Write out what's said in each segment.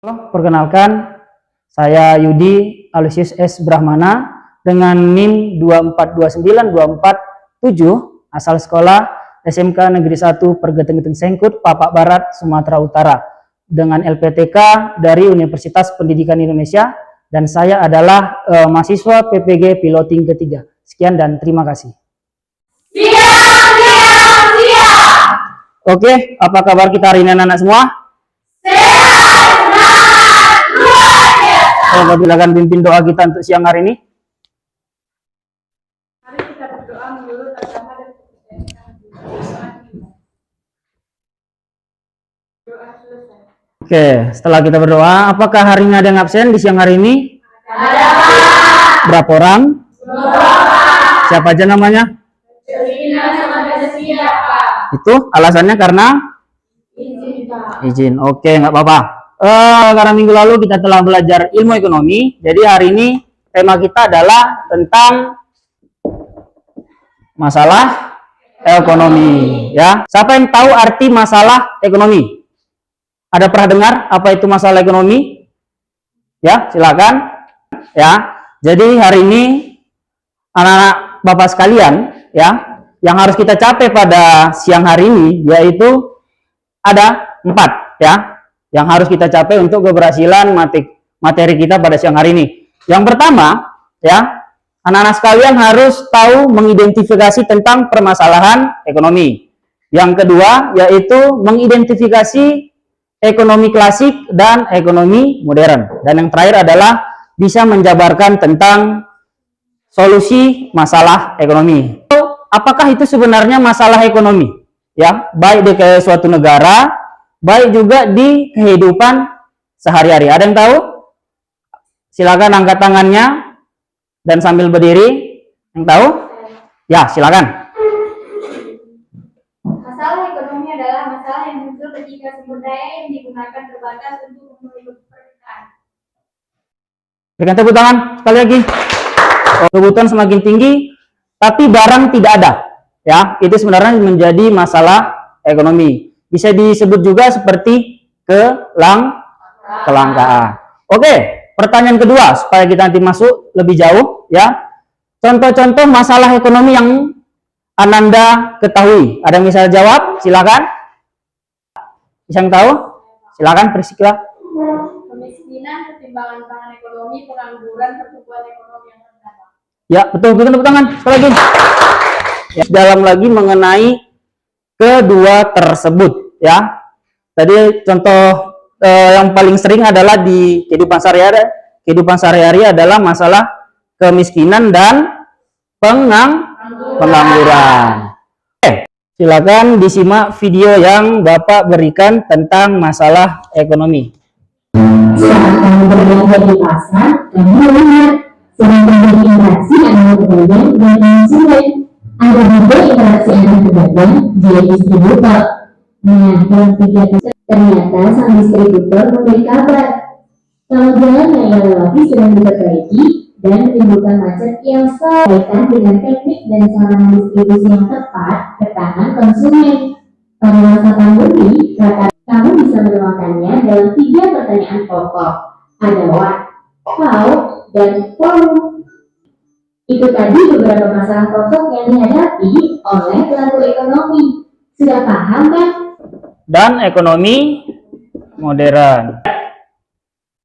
Halo, perkenalkan saya Yudi Alusius S. Brahmana dengan NIM 2429247 asal sekolah SMK Negeri 1 Pergeteng-Geteng Sengkut, Papak Barat, Sumatera Utara dengan LPTK dari Universitas Pendidikan Indonesia dan saya adalah mahasiswa PPG Piloting ketiga. Sekian dan terima kasih. Siap. Oke, apa kabar kita hari ini anak-anak semua? Silakan pimpin doa kita untuk siang hari ini. Mari kita berdoa menurut agama dan kepercayaan. Doa selesai. Oke, setelah kita berdoa, apakah hari ini ada yang absen di siang hari ini? Ada. Berapa orang? 2 orang. Siapa aja namanya? Celina sama Desya, Pak. Itu alasannya karena Izin, Pak. izin. Oke, nggak apa-apa. Karena minggu lalu kita telah belajar ilmu ekonomi, jadi hari ini tema kita adalah tentang masalah ekonomi. Ya, siapa yang tahu arti masalah ekonomi? Ada pernah dengar apa itu masalah ekonomi? Ya, silakan. Ya, jadi hari ini anak-anak bapak sekalian, ya, yang harus kita capai pada siang hari ini yaitu ada 4, ya, yang harus kita capai untuk keberhasilan materi kita pada siang hari ini. Yang pertama, ya, anak-anak sekalian harus tahu mengidentifikasi tentang permasalahan ekonomi. Yang kedua, yaitu mengidentifikasi ekonomi klasik dan ekonomi modern. Dan yang terakhir adalah bisa menjabarkan tentang solusi masalah ekonomi. Apakah itu sebenarnya masalah ekonomi? Ya, baik di suatu negara, baik juga di kehidupan sehari-hari. Ada yang tahu? Silakan angkat tangannya dan sambil berdiri. Yang tahu? Ya, silakan. Masalah ekonomi adalah masalah yang muncul ketika sumber daya yang digunakan terbatas untuk memenuhi permintaan. Berikan tepuk tangan sekali lagi. Kebutuhan semakin tinggi, tapi barang tidak ada. Ya, itu sebenarnya menjadi masalah ekonomi. Bisa disebut juga seperti kelangkaan. Oke, pertanyaan kedua supaya kita nanti masuk lebih jauh, ya. Contoh-contoh masalah ekonomi yang Ananda ketahui. Ada yang bisa jawab? Silakan. Bisa yang tahu? Silakan, Priscilla. Kemiskinan, ketimbangan pangan ekonomi, pengangguran, pertumbuhan ekonomi yang rendah. Ya, betul. Berikan tepuk tangan sekali lagi. Ya, dalam lagi mengenai kedua tersebut, ya. Tadi contoh yang paling sering adalah di kehidupan sehari-hari adalah masalah kemiskinan dan pengangguran. Oke, silakan disimak video yang Bapak berikan tentang masalah ekonomi. Saat kamu berbelanja di pasar, kamu melihat sedang terjadi interaksi antara pedagang dan konsumen. Ada juga interaksi antara pedagang dan distributor. Nah, dalam kegiatan ternyata sang distributor memberi kabar kalau jalan yang ia lewati sedang diperbaiki dan menimbulkan macet yang berkaitan dengan teknik dan sarana distribusi yang tepat ke tangan konsumen. Pada masa pandemi, kamu bisa menuangkannya dalam 3 pertanyaan pokok. Ada what, how, dan who. Itu tadi beberapa masalah pokok yang dihadapi oleh pelaku ekonomi. Sudah paham kan? Dan ekonomi modern.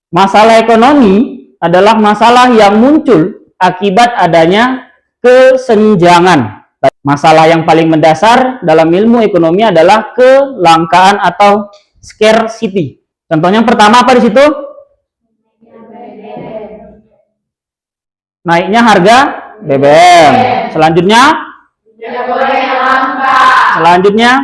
Masalah ekonomi adalah masalah yang muncul akibat adanya kesenjangan. Masalah yang paling mendasar dalam ilmu ekonomi adalah kelangkaan atau scarcity. Contohnya yang pertama apa di situ? Naiknya harga BBM. Selanjutnya? Selanjutnya?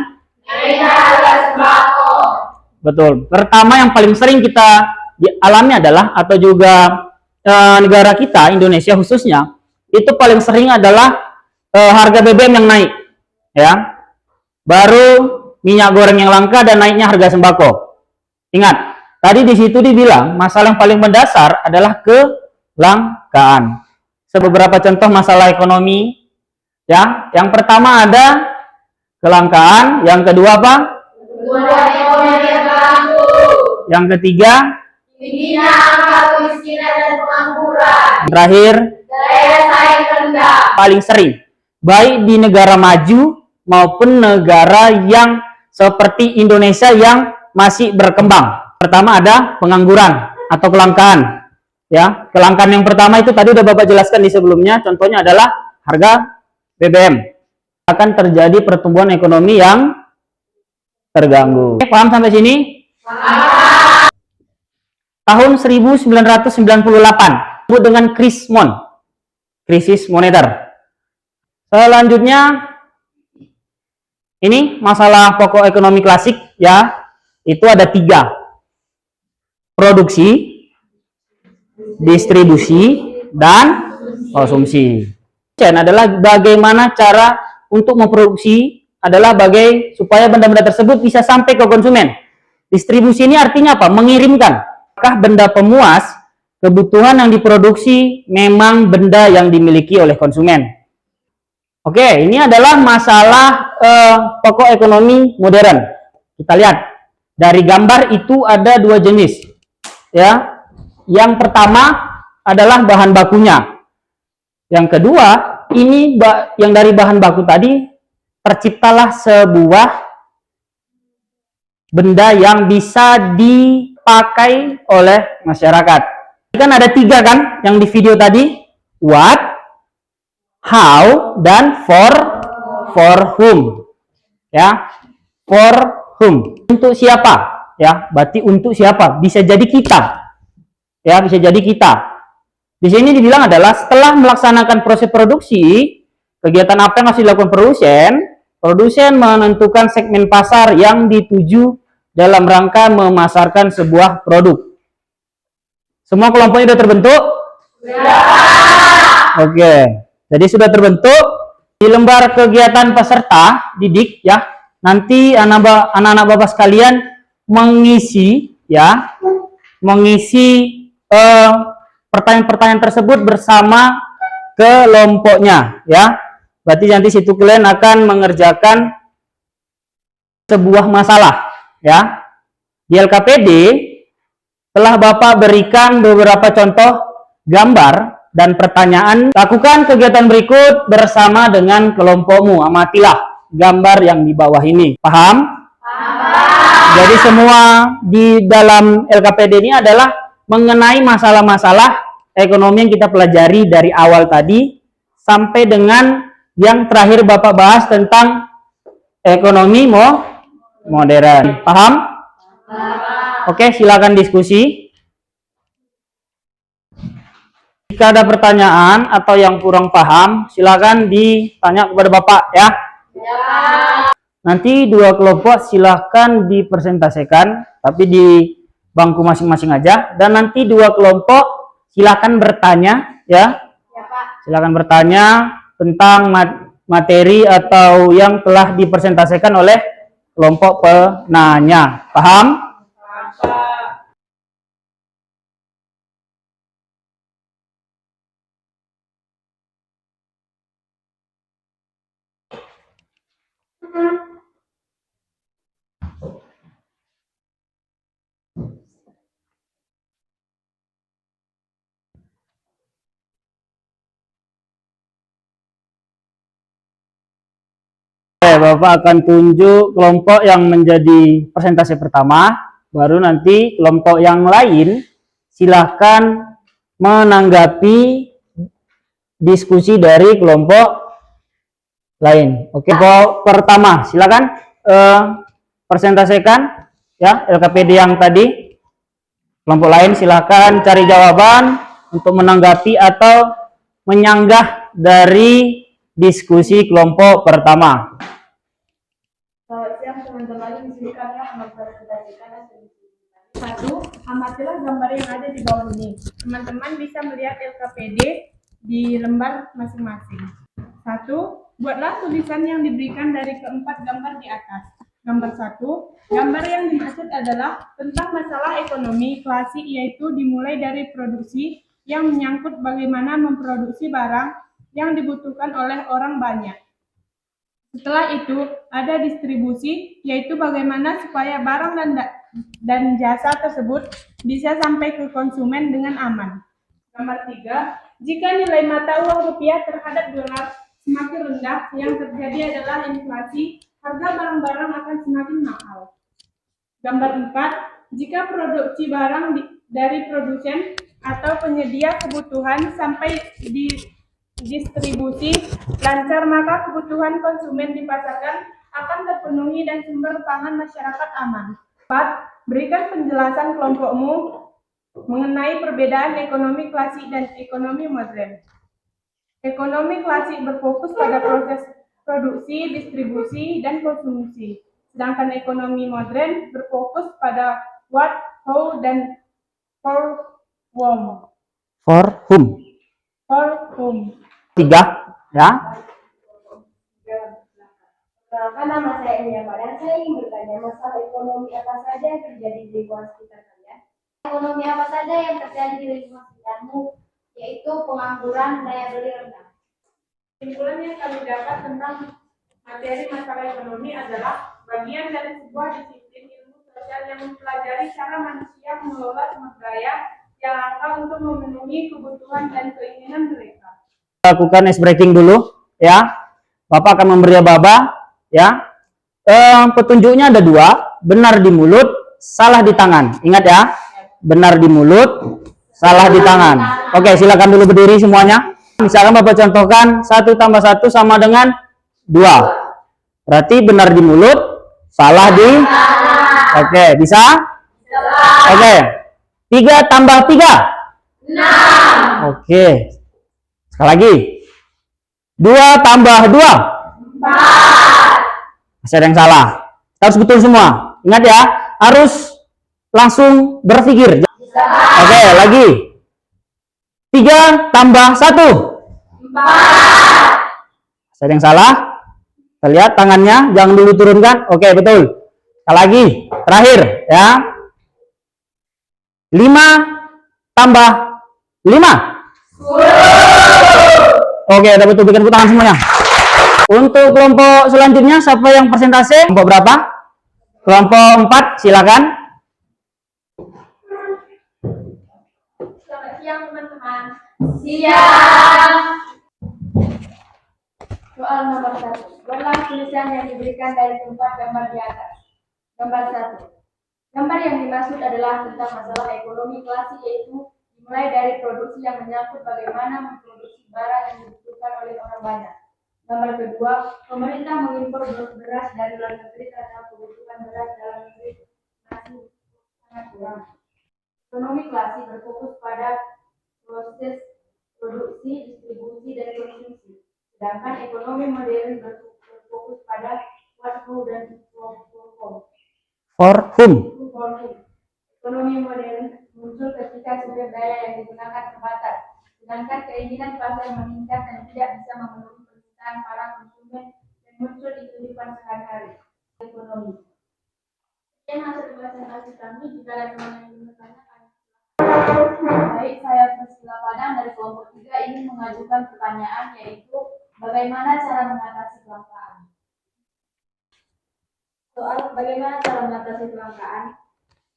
Betul. Pertama yang paling sering kita alami adalah atau juga negara kita Indonesia khususnya itu paling sering adalah harga BBM yang naik, ya. Baru minyak goreng yang langka dan naiknya harga sembako. Ingat, tadi di situ dibilang masalah yang paling mendasar adalah kelangkaan. Beberapa contoh masalah ekonomi, ya. Yang pertama ada kelangkaan, yang kedua apa? Yang ketiga tingginya angka kemiskinan dan pengangguran, terakhir daya saing rendah, paling sering, baik di negara maju maupun negara yang seperti Indonesia yang masih berkembang. Pertama ada pengangguran atau kelangkaan. Ya, kelangkaan yang pertama itu tadi udah Bapak jelaskan di sebelumnya, contohnya adalah harga BBM. Akan terjadi pertumbuhan ekonomi yang terganggu. Oke, paham sampai sini? Tahun 1998 disebut dengan krisis moneter. Selanjutnya ini masalah pokok ekonomi klasik ya, itu ada 3: produksi, distribusi, dan konsumsi. Adalah bagaimana cara untuk memproduksi, adalah supaya benda-benda tersebut bisa sampai ke konsumen. Distribusi ini artinya apa? Mengirimkan. Apakah benda pemuas kebutuhan yang diproduksi memang benda yang dimiliki oleh konsumen? Oke, ini adalah masalah pokok ekonomi modern. Kita lihat dari gambar itu ada 2 jenis. Ya, yang pertama adalah bahan bakunya. Yang kedua, ini yang dari bahan baku tadi terciptalah sebuah benda yang bisa dipakai oleh masyarakat. Kan ada 3 kan yang di video tadi, what, how, dan for whom. Ya, for whom, untuk siapa? Ya, berarti untuk siapa? Bisa jadi kita. Ya, bisa jadi kita. Di sini dibilang adalah setelah melaksanakan proses produksi, kegiatan apa yang harus dilakukan produsen menentukan segmen pasar yang dituju dalam rangka memasarkan sebuah produk. Semua kelompoknya sudah terbentuk? Oke, jadi sudah terbentuk. Di lembar kegiatan peserta didik ya, nanti anak-anak Bapak sekalian mengisi pertanyaan-pertanyaan tersebut bersama kelompoknya ya. Berarti nanti situ kalian akan mengerjakan sebuah masalah ya. Di LKPD telah Bapak berikan beberapa contoh gambar dan pertanyaan. Lakukan kegiatan berikut bersama dengan kelompokmu. Amatilah gambar yang di bawah ini. Paham? Jadi semua di dalam LKPD ini adalah mengenai masalah-masalah ekonomi yang kita pelajari dari awal tadi sampai dengan yang terakhir Bapak bahas tentang ekonomi modern. Paham? Oke, silakan diskusi. Jika ada pertanyaan atau yang kurang paham, silakan ditanya kepada Bapak ya. Nanti 2 kelompok silakan dipresentasikan, tapi di bangku masing-masing aja. Dan nanti 2 kelompok silakan bertanya ya. Silakan bertanya tentang materi atau yang telah dipresentasikan oleh kelompok penanya. Paham? Bapak akan tunjuk kelompok yang menjadi presentasi pertama, baru nanti kelompok yang lain silahkan menanggapi diskusi dari kelompok lain. Oke, kelompok pertama silakan presentasikan ya LKPD yang tadi. Kelompok lain silahkan cari jawaban untuk menanggapi atau menyanggah dari diskusi kelompok pertama. Selamat siang teman-teman, izinkan ya mempresentasikan hasil diskusi. 1. Amatilah gambar yang ada di bawah ini. Teman-teman bisa melihat LKPD di lembar masing-masing. 1. Buatlah tulisan yang diberikan dari keempat gambar di atas. Gambar 1. Gambar yang dimaksud adalah tentang masalah ekonomi klasik, yaitu dimulai dari produksi yang menyangkut bagaimana memproduksi barang yang dibutuhkan oleh orang banyak. Setelah itu, ada distribusi, yaitu bagaimana supaya barang dan jasa tersebut bisa sampai ke konsumen dengan aman. Nomor 3, jika nilai mata uang rupiah terhadap dolar semakin rendah, yang terjadi adalah inflasi, harga barang-barang akan semakin mahal. Gambar 4, jika produksi barang dari produsen atau penyedia kebutuhan sampai di distribusi lancar, maka kebutuhan konsumen di pasaran akan terpenuhi dan sumber pangan masyarakat aman. 4. Berikan penjelasan kelompokmu mengenai perbedaan ekonomi klasik dan ekonomi modern. Ekonomi klasik berfokus pada proses produksi, distribusi, dan konsumsi. Sedangkan ekonomi modern berfokus pada what, how, dan for whom. For whom? For whom. 3, ya. Perkenalkan, nama saya Enya Marian. Saya ingin bertanya masalah ekonomi apa saja yang terjadi di lingkungan sekitar kalian. Ekonomi apa saja yang terjadi di lingkungan sekitarmu, yaitu pengangguran, daya beli rendah. Kesimpulan yang kami dapat tentang materi masalah ekonomi adalah bagian dari sebuah disiplin ilmu sosial yang mempelajari cara manusia mengelola sumber daya yang langka untuk memenuhi kebutuhan dan keinginan mereka. Lakukan ice breaking dulu, ya. Bapak akan memberi baba, ya. Petunjuknya ada 2, benar di mulut, salah di tangan. Ingat ya, benar di mulut, salah di tangan. Oke, silakan dulu berdiri semuanya. Misalkan Bapak contohkan 1 tambah 1 sama dengan 2. Berarti benar di mulut, salah di... Oke, bisa? Oke. 3 tambah 3? 6. Oke. Sekali lagi. 2 tambah 2? 4. Masih ada yang salah. Harus betul semua. Ingat ya, harus langsung berpikir. Oke, lagi. 3 tambah 1? 4. Masih ada yang salah? Kita lihat tangannya, jangan dulu turunkan. Oke, betul. Sekali lagi, terakhir ya. 5 tambah 5? 10. Oke, udah betul, bikin tangan semuanya. Untuk kelompok selanjutnya, siapa yang persentase? Kelompok berapa? Kelompok 4, silakan. Selamat siang teman-teman. Siang. Soal nomor 1. Buatlah tulisan yang diberikan dari tempat gambar di atas. Gambar 1. Gambar yang dimaksud adalah tentang masalah ekonomi klasik, yaitu dimulai dari produksi yang menyangkut bagaimana memproduksi barang yang dibutuhkan oleh orang banyak. Gambar kedua, pemerintah mengimpor beras dari luar negeri karena kebutuhan beras dalam negeri masih sangat kurang. Ekonomi klasik berfokus pada proses produksi, distribusi, dan konsumsi. Sedangkan ekonomi modern berfokus pada what, how, dan for whom. For whom? Ekonomi modern muncul ketika sumber daya yang digunakan terbatas, sedangkan keinginan pasar meningkat dan tidak bisa memenuhi permintaan para konsumen yang muncul di kehidupan sehari-hari. Ekonomi. Sekian hasil presentasi kami. Jika ada teman yang ingin bertanya, baik, saya Priscilla Padang dari kelompok 3 ingin mengajukan pertanyaan, yaitu bagaimana cara mengatasi kelangkaan. Soal bagaimana cara mengatasi kelangkaan.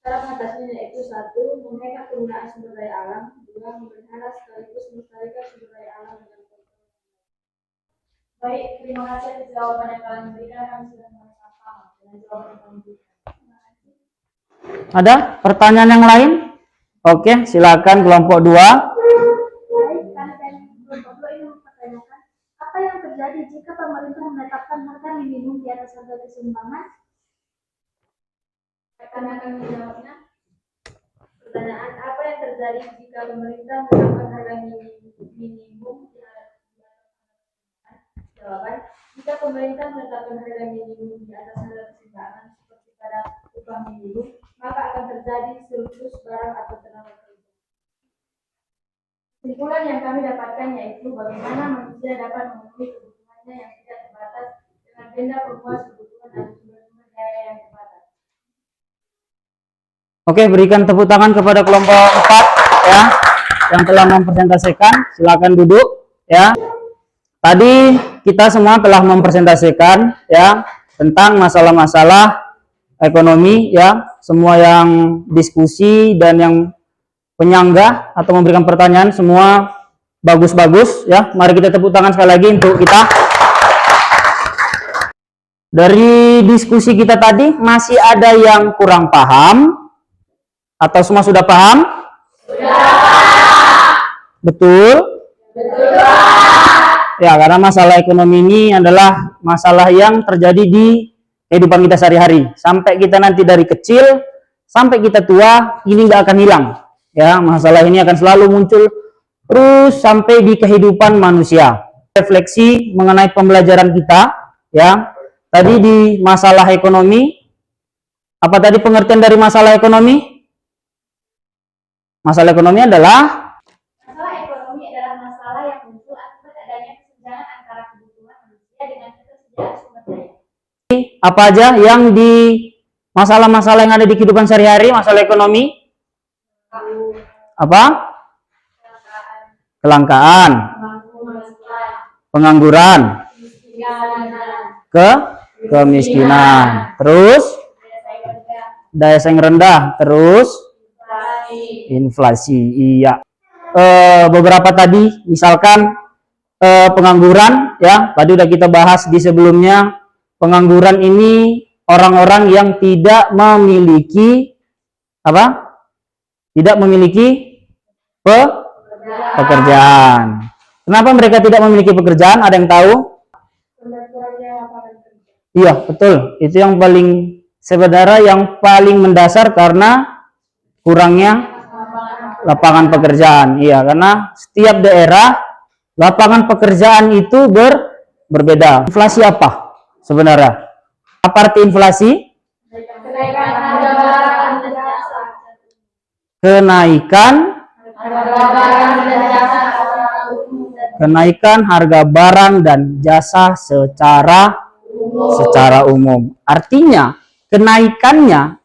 Cara mengatasinya yaitu 1. Menghemat penggunaan sumber daya alam. 2. Memelihara sekaligus melestarikan sumber daya alam dengan kontrol. Baik, terima kasih atas jawaban yang kalian berikan. Kami sudah merasa paham dengan jawaban yang kalian berikan. Ada pertanyaan yang lain? Oke, silakan kelompok 2. Baik, kami kelompok 2 ingin mempertanyakan apa yang terjadi jika pemerintah menetapkan harga minimum di atas harga keseimbangan. Kami akan menjawabnya. Pertanyaan, apa yang terjadi jika pemerintah menetapkan harga minimum di atas keseimbangan? Jawaban, jika pemerintah menetapkan harga minimum di atas harga keseimbangan seperti pada upah minimum, maka akan terjadi surplus barang atau tenaga kerja. Kesimpulan yang kami dapatkan yaitu bagaimana manusia dapat memenuhi kebutuhannya yang tidak terbatas dengan benda pemuas kebutuhan dan sumber-sumber daya yang terbatas. Oke, berikan tepuk tangan kepada kelompok 4 ya yang telah mempresentasikan. Silakan duduk ya. Tadi kita semua telah mempresentasikan ya tentang masalah-masalah ekonomi ya, semua yang diskusi dan yang penyanggah atau memberikan pertanyaan semua bagus-bagus ya. Mari kita tepuk tangan sekali lagi untuk kita. Dari diskusi kita tadi masih ada yang kurang paham atau semua sudah paham? Betul? Ya, karena masalah ekonomi ini adalah masalah yang terjadi di kehidupan kita sehari-hari. Sampai kita nanti dari kecil sampai kita tua, ini nggak akan hilang. Ya, masalah ini akan selalu muncul terus sampai di kehidupan manusia. Refleksi mengenai pembelajaran kita, ya. Tadi di masalah ekonomi, apa tadi pengertian dari masalah ekonomi? Masalah ekonomi adalah masalah yang muncul akibat adanya kesenjangan antara kebutuhan manusia dengan ketersediaan sumber daya. Apa aja yang di masalah-masalah yang ada di kehidupan sehari-hari, masalah ekonomi? Apa? Kelangkaan, pengangguran, kemiskinan, terus daya saing rendah, terus inflasi. Iya. Beberapa tadi misalkan pengangguran ya, tadi udah kita bahas di sebelumnya. Pengangguran ini orang-orang yang tidak memiliki apa? Tidak memiliki pekerjaan. Kenapa mereka tidak memiliki pekerjaan? Ada yang tahu? Iya, betul. Itu yang paling sebenarnya yang paling mendasar karena kurangnya lapangan pekerjaan. Iya, karena setiap daerah lapangan pekerjaan itu berbeda. Inflasi apa sebenarnya? Apa arti inflasi? Kenaikan harga barang dan jasa secara umum. Artinya kenaikannya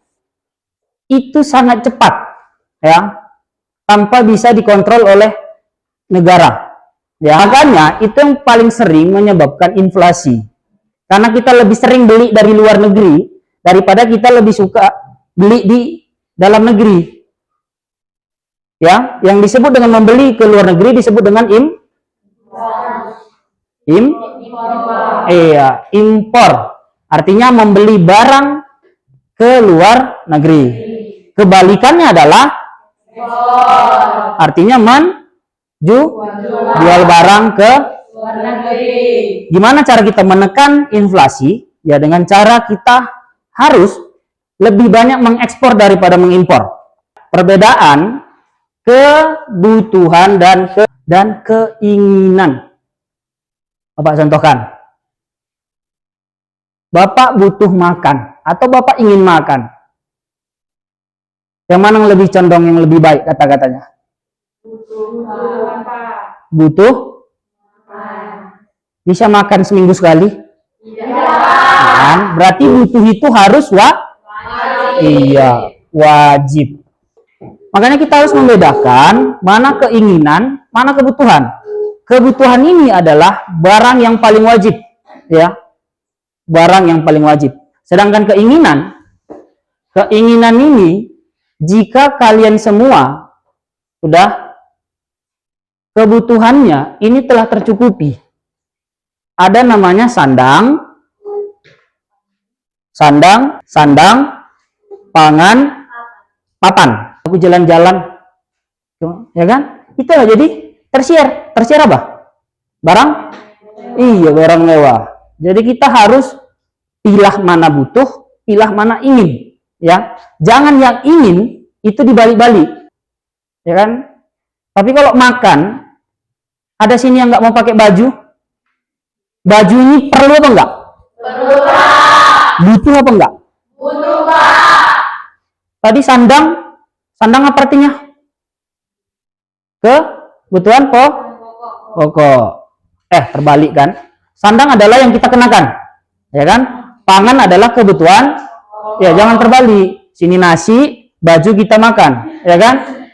itu sangat cepat ya, tanpa bisa dikontrol oleh negara ya. Makanya itu yang paling sering menyebabkan inflasi, karena kita lebih sering beli dari luar negeri daripada kita lebih suka beli di dalam negeri ya. Yang disebut dengan membeli ke luar negeri disebut dengan impor. Artinya membeli barang ke luar negeri. Kebalikannya adalah artinya jual barang ke luar negeri. Gimana cara kita menekan inflasi? Ya dengan cara kita harus lebih banyak mengekspor daripada mengimpor. Perbedaan kebutuhan dan keinginan. Bapak contohkan. Bapak butuh makan atau Bapak ingin makan. Yang mana yang lebih condong, yang lebih baik kata-katanya? Butuh. Bisa makan seminggu sekali? Nah, berarti butuh itu harus wajib. Makanya kita harus membedakan mana keinginan, mana kebutuhan. Kebutuhan ini adalah barang yang paling wajib, ya. Barang yang paling wajib. Sedangkan keinginan ini jika kalian semua sudah kebutuhannya ini telah tercukupi. Ada namanya sandang, pangan, papan. Aku jalan-jalan, ya kan? Itu lah jadi tersier. Tersier apa? Barang? Iya, barang mewah. Jadi kita harus pilah mana butuh, pilah mana ingin, ya. Jangan yang ingin itu dibalik-balik, ya kan? Tapi kalau makan, ada sini yang nggak mau pakai baju. Baju ini perlu apa enggak? Perlu, Pak. Butuh apa enggak? Butuh, Pak. Tadi sandang apa artinya? Kebutuhan pokok. Terbalik kan? Sandang adalah yang kita kenakan, ya kan? Pangan adalah kebutuhan. Ya, jangan terbalik. Sini nasi, baju kita makan, ya kan?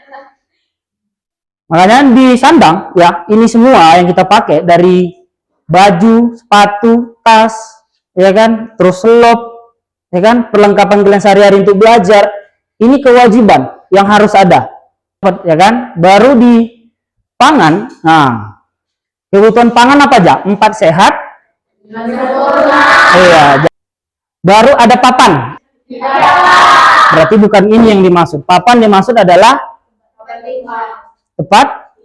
Makanya di sandang, ya, ini semua yang kita pakai dari baju, sepatu, tas, ya kan? Terus selop, ya kan, perlengkapan kalian sehari-hari untuk belajar, ini kewajiban yang harus ada, ya kan. Baru di pangan, nah kebutuhan pangan apa aja? 4 sehat, iya. Baru ada papan, berarti bukan ini yang dimaksud. Papan dimaksud adalah tepat,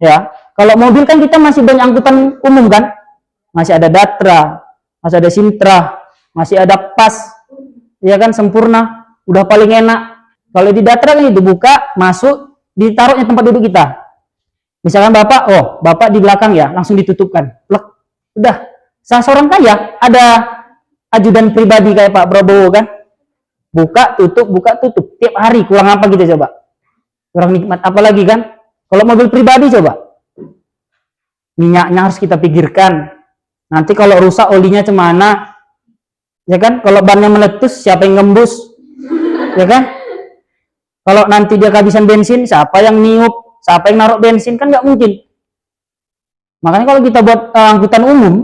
ya. Kalau mobil kan kita masih banyak angkutan umum kan, masih ada Datra, masih ada Sintra, masih ada Pas, ya kan, Sempurna, udah paling enak. Kalau di Datra kan itu buka, masuk, ditaruhnya tempat duduk kita. Misalkan bapak, oh bapak di belakang ya, langsung ditutupkan, plek, udah. Seorang kaya ada ajudan pribadi kayak Pak Prabowo kan, buka tutup tiap hari, kurang apa gitu coba, kurang nikmat apa lagi kan. Kalau mobil pribadi coba, minyaknya harus kita pikirkan, nanti kalau rusak olinya cemana, ya kan. Kalau bannya meletus siapa yang ngembus, ya kan. Kalau nanti dia kehabisan bensin, siapa yang niup, siapa yang naruh bensin, kan nggak mungkin. Makanya kalau kita buat angkutan umum,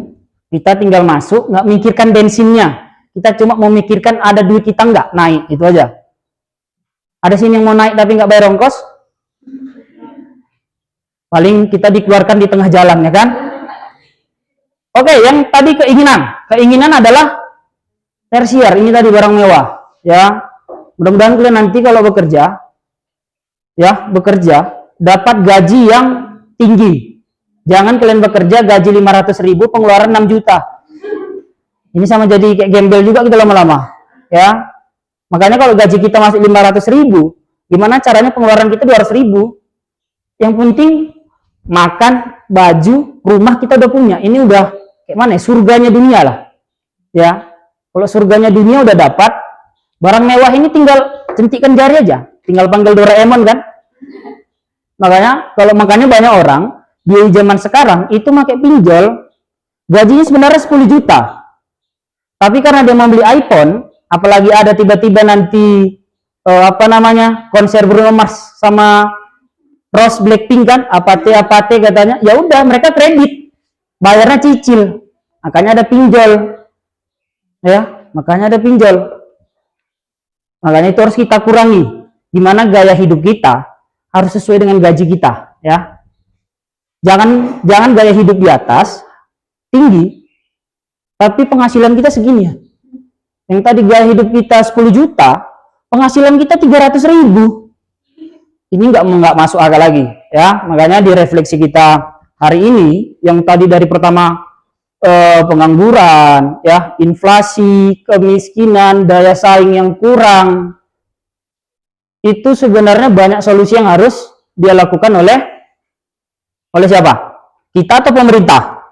kita tinggal masuk, nggak mikirkan bensinnya, kita cuma mau mikirkan ada duit kita nggak naik, itu aja. Ada sini yang mau naik tapi nggak bayar ongkos, paling kita dikeluarkan di tengah jalan, ya kan. Oke, yang tadi keinginan adalah tersier, ini tadi barang mewah, ya. Mudah-mudahan kalian nanti kalau bekerja, ya, dapat gaji yang tinggi. Jangan kalian bekerja gaji 500.000, pengeluaran 6 juta. Ini sama jadi kayak gembel juga kita lama-lama, ya. Makanya kalau gaji kita masih 500.000, gimana caranya pengeluaran kita 200.000? Yang penting makan, baju, rumah kita udah punya. Ini udah kayak mana? Surganya dunia lah, ya. Kalau surganya dunia udah dapat, barang mewah ini tinggal centikkan jari aja, tinggal panggil Doraemon kan. Makanya banyak orang di zaman sekarang itu pakai pinjol, gajinya sebenarnya 10 juta. Tapi karena dia membeli iPhone, apalagi ada tiba-tiba nanti konser Bruno Mars sama Rose Blackpink kan, apate katanya, ya udah mereka kredit, bayarnya cicil, makanya ada pinjol, ya, makanya ada pinjol. Makanya itu harus kita kurangi. Gimana gaya hidup kita harus sesuai dengan gaji kita, ya. Jangan gaya hidup di atas tinggi, tapi penghasilan kita segini ya. Yang tadi gaya hidup kita 10 juta, penghasilan kita 300.000. Ini nggak masuk akal lagi, ya. Makanya di refleksi kita hari ini, yang tadi dari pertama pengangguran, ya, inflasi, kemiskinan, daya saing yang kurang, itu sebenarnya banyak solusi yang harus dia lakukan oleh siapa? Kita atau pemerintah?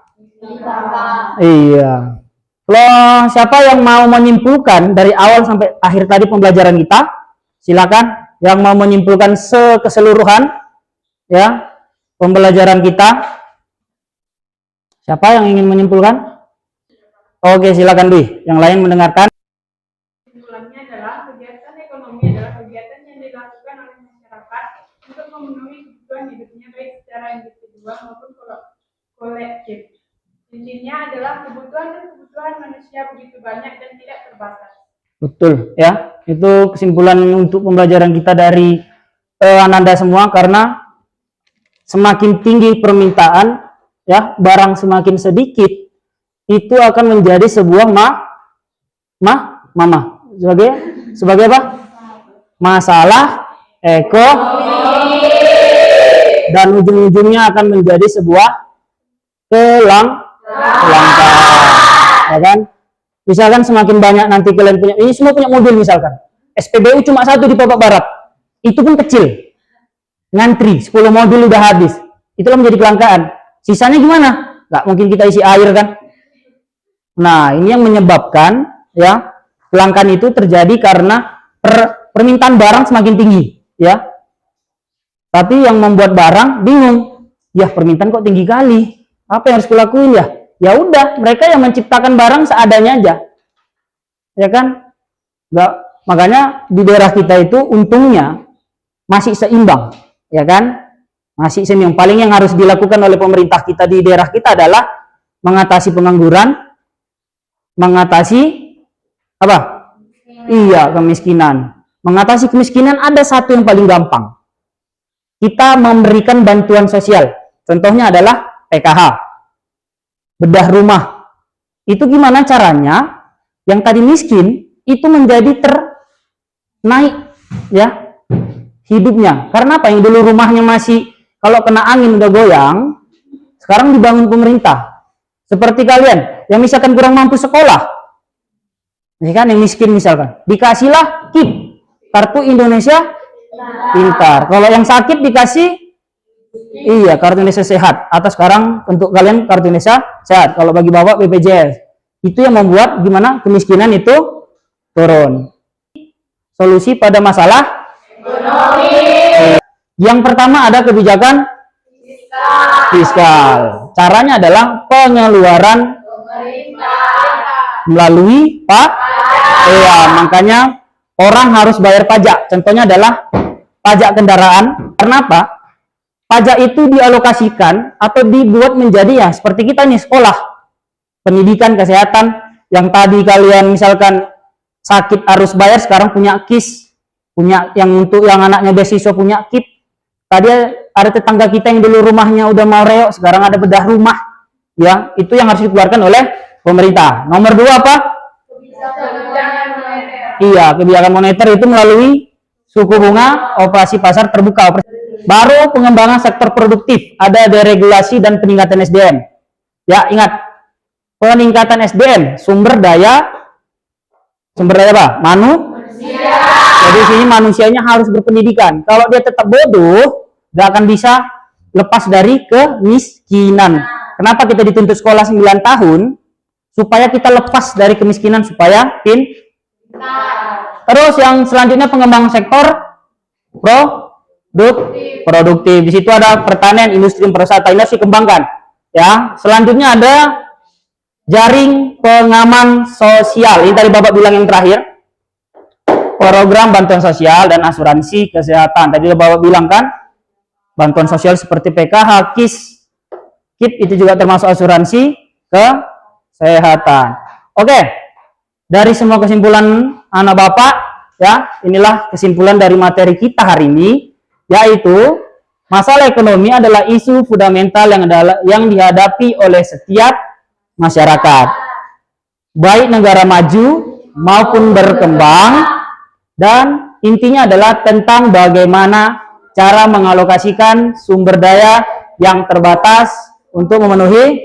Iya. Kalau siapa yang mau menyimpulkan dari awal sampai akhir tadi pembelajaran kita, silakan. Yang mau menyimpulkan keseluruhan, ya, pembelajaran kita. Siapa yang ingin menyimpulkan? Oke, silakan Dwi. Yang lain mendengarkan. Kesimpulannya adalah kegiatan ekonomi adalah kegiatan yang dilakukan oleh masyarakat untuk memenuhi kebutuhan hidupnya baik secara individual maupun kolektif. Intinya adalah kebutuhan manusia begitu banyak dan tidak terbatas. Betul, ya. Itu kesimpulan untuk pembelajaran kita dari Ananda semua, karena semakin tinggi permintaan, ya, barang semakin sedikit, itu akan menjadi sebuah sebagai apa? Masalah ekonomi, dan ujung-ujungnya akan menjadi sebuah kelangkaan, ya kan? Misalkan semakin banyak nanti kalian punya, ini semua punya mobil misalkan, SPBU cuma 1 di Papua Barat, itu pun kecil, ngantri 10 mobil udah habis, itulah menjadi kelangkaan. Sisanya gimana? Nggak mungkin kita isi air kan? Nah, ini yang menyebabkan, ya, kelangkaan itu terjadi karena permintaan barang semakin tinggi, ya. Tapi yang membuat barang bingung, ya permintaan kok tinggi kali, apa yang harus kulakuin ya? Ya udah, mereka yang menciptakan barang seadanya aja, ya kan? Nggak, makanya di daerah kita itu untungnya masih seimbang, ya kan? Masih seimbang. Paling yang harus dilakukan oleh pemerintah kita di daerah kita adalah mengatasi pengangguran, mengatasi Apa? Iya, kemiskinan. Mengatasi kemiskinan ada satu yang paling gampang. Kita memberikan bantuan sosial. Contohnya adalah PKH. Bedah rumah. Itu gimana caranya? Yang tadi miskin itu menjadi naik ya hidupnya. Karena apa? Yang dulu rumahnya masih kalau kena angin udah goyang, sekarang dibangun pemerintah. Seperti kalian yang misalkan kurang mampu sekolah, ya kan, yang miskin misalkan, dikasihlah KIP, kartu Indonesia Pintar. Kalau yang sakit dikasih iya kartu Indonesia Sehat. Atau sekarang untuk kalian kartu Indonesia Sehat. Kalau bagi bapak BPJS. Itu yang membuat gimana kemiskinan itu turun. Solusi pada masalah ekonomi. Yang pertama ada kebijakan fiskal. Caranya adalah pengeluaran melalui ya, makanya orang harus bayar pajak. Contohnya adalah pajak kendaraan. Kenapa? Pajak itu dialokasikan atau dibuat menjadi ya seperti kita nih sekolah, pendidikan, kesehatan. Yang tadi kalian misalkan sakit harus bayar, sekarang punya KIS, punya yang untuk yang anaknya beasiswa punya KIP. Tadi ada tetangga kita yang dulu rumahnya udah mau reok, sekarang ada bedah rumah. Ya, itu yang harus dikeluarkan oleh pemerintah. Nomor 2 apa? Iya, kebijakan moneter itu melalui suku bunga, operasi pasar terbuka. Baru pengembangan sektor produktif, ada deregulasi dan peningkatan SDM. Ya, ingat, peningkatan SDM, sumber daya apa? Manusia. Jadi sini manusianya harus berpendidikan. Kalau dia tetap bodoh, gak akan bisa lepas dari kemiskinan. Kenapa kita dituntut sekolah 9 tahun? Supaya kita lepas dari kemiskinan, supaya Terus yang selanjutnya pengembangan sektor produktif. Di situ ada pertanian, industri, pariwisata, ini harus dikembangkan. Ya, selanjutnya ada jaring pengaman sosial. Ini tadi Bapak bilang yang terakhir. Program bantuan sosial dan asuransi kesehatan. Tadi Bapak bilang kan, bantuan sosial seperti PKH, KIS, KIP itu juga termasuk asuransi kesehatan. Oke. Dari semua kesimpulan anak Bapak, ya, inilah kesimpulan dari materi kita hari ini, yaitu masalah ekonomi adalah isu fundamental yang dihadapi oleh setiap masyarakat, baik negara maju maupun berkembang, dan intinya adalah tentang bagaimana cara mengalokasikan sumber daya yang terbatas untuk memenuhi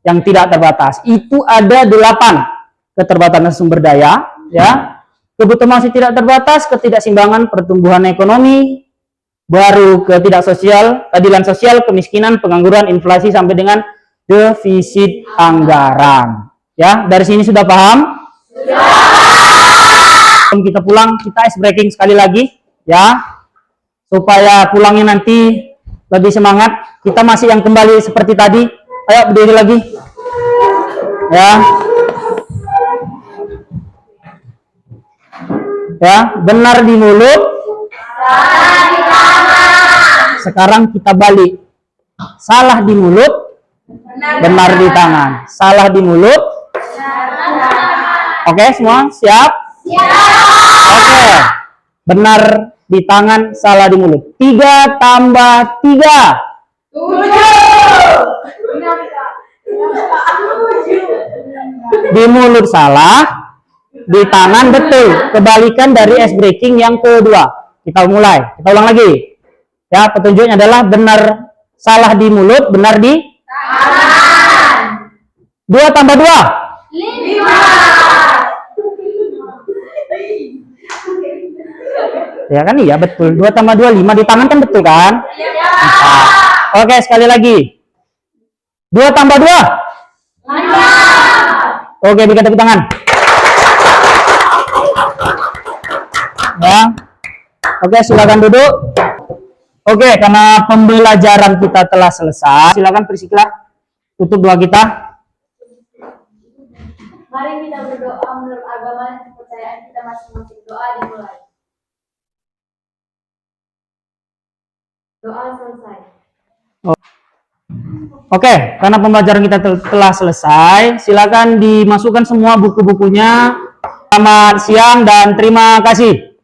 yang tidak terbatas. Itu ada 8 keterbatasan sumber daya, ya. Kebutuhan masih tidak terbatas, ketidakseimbangan pertumbuhan ekonomi, baru keadilan sosial, kemiskinan, pengangguran, inflasi, sampai dengan defisit anggaran. Ya, dari sini sudah paham? Sudah. Kita pulang, kita ice breaking sekali lagi, ya, supaya pulangnya nanti lebih semangat. Kita masih yang kembali seperti tadi. Ayo berdiri lagi, ya. Ya, benar di mulut, salah di tangan. Sekarang kita balik. Salah di mulut, benar di tangan. Salah di mulut. Oke, semua siap? Siap. Oke. Benar di tangan, salah di mulut. 3 tambah 3. 7. Di mulut salah, di tangan betul. Kebalikan dari ice breaking yang kedua. Kita mulai. Kita ulang lagi. Ya, petunjuknya adalah benar salah di mulut, benar di tangan. 2 tambah 2. 5. Ya kan, iya betul. 2 tambah 2, 5. Di tangan kan betul kan? Iya. Oke, sekali lagi. 2 tambah 2. 5. Oke, berikan tepuk tangan. Ya. Oke, silakan duduk. Oke, karena pembelajaran kita telah selesai, silakan Priscilla tutup doa kita. Mari kita berdoa menurut agama dan kepercayaan kita masing-masing. Doa dimulai. Doa selesai. Oke, karena pembelajaran kita telah selesai, silakan dimasukkan semua buku-bukunya. Selamat siang dan terima kasih.